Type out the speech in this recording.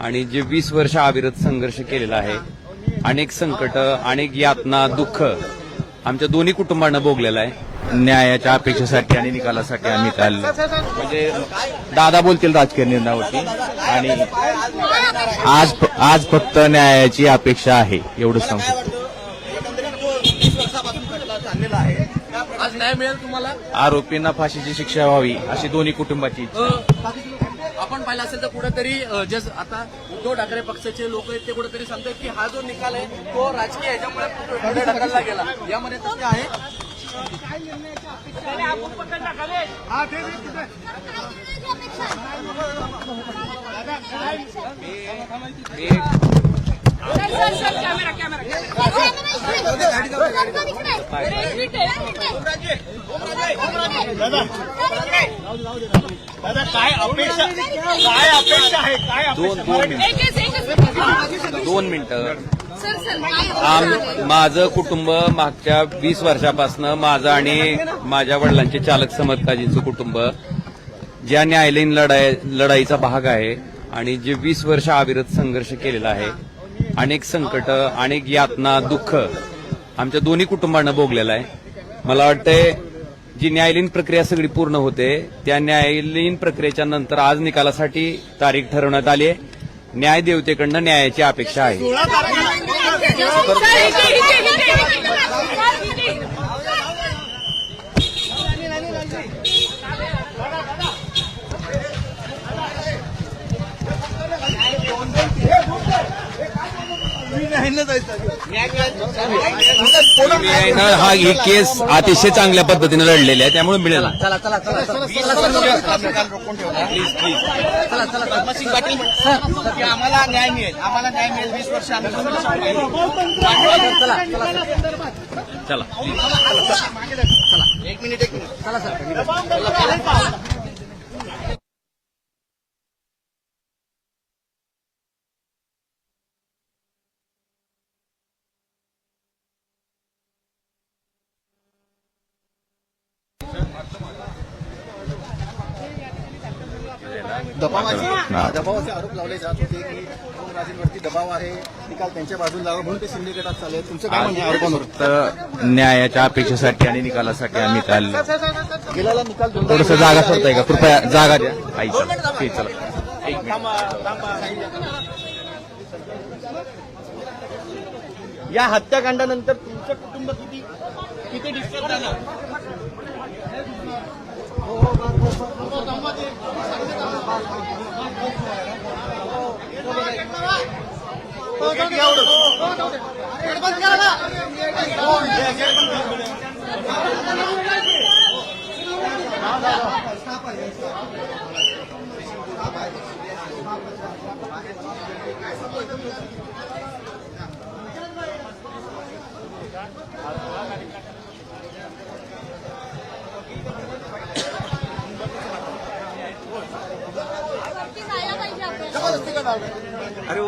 आणि जे 20 वर्ष अविरत संघर्ष केलेला आहे, अनेक संकट, अनेक यातना, दुःख आमच्या दोन्ही कुटुंबांना भोगलेलं आहे. न्यायाच्या अपेक्षेसाठी आणि निकालासाठी आम्ही काल म्हणजे दादा बोलतील राजकीय निर्णयावरती आणि आज फक्त न्यायाची अपेक्षा आहे एवढं सांगतो. आज न्याय मिळेल तुम्हाला. आरोपींना फाशीची शिक्षा व्हावी अशी दोन्ही कुटुंबाची इच्छा. आपण पाहिलं असेल तर कुठेतरी जे आता उद्धव ठाकरे पक्षाचे लोक आहेत ते कुठेतरी सांगतात की हा जो निकाल आहे तो राजकीय ह्याच्यामुळे पुढे ढकलला गेला. यामध्ये तथ्य आहे. काय अपेक्षा आहे? काय दोन मिनिटं. माझं कुटुंब मागच्या 20 वर्षापासून माझं आणि माझ्या वडिलांचे चालक समर्थकाजींचं कुटुंब ज्या न्यायालयीन लढाईचा भाग आहे आणि जे 20 वर्ष अविरत संघर्ष केलेला आहे, अनेक संकट, अनेक यातना, दुःख आमच्या दोन्ही कुटुंबांना भोगलेलं आहे. मला वाटतंय जी न्यायालयीन प्रक्रिया सगळी पूर्ण होते त्या न्यायालयीन प्रक्रियेच्या नंतर आज निकालासाठी तारीख ठरवण्यात आली आहे. न्यायदेवतेकडनं न्यायाची अपेक्षा आहे. ही केस अतिशय चांगल्या पद्धतीने लढलेली आहे, त्यामुळे मिळेल. चला चला चला धर्मसिंग पाटील की आम्हाला न्याय मिळेल, 20 वर्ष आम्ही चला एक मिनिट चला सर. दबावाचे आरोप लावले जात होते की राजेंवरती दबाव आहे, निकाल त्यांच्या बाजूला जावा म्हणून ते शिंदे गटात चालले. तुमचं काय म्हणणं आरोपांवर? फक्त न्यायाच्या अपेक्षेसाठी आणि निकालासाठी आम्ही काल गेल्याला निकाल थोडस जागा सोडताय का? कृपया जागा द्या. आई चला. एक मिनिट. या हत्याकांडानंतर तुमचं कुटुंब किती डिस्टर्ब झालं? अरे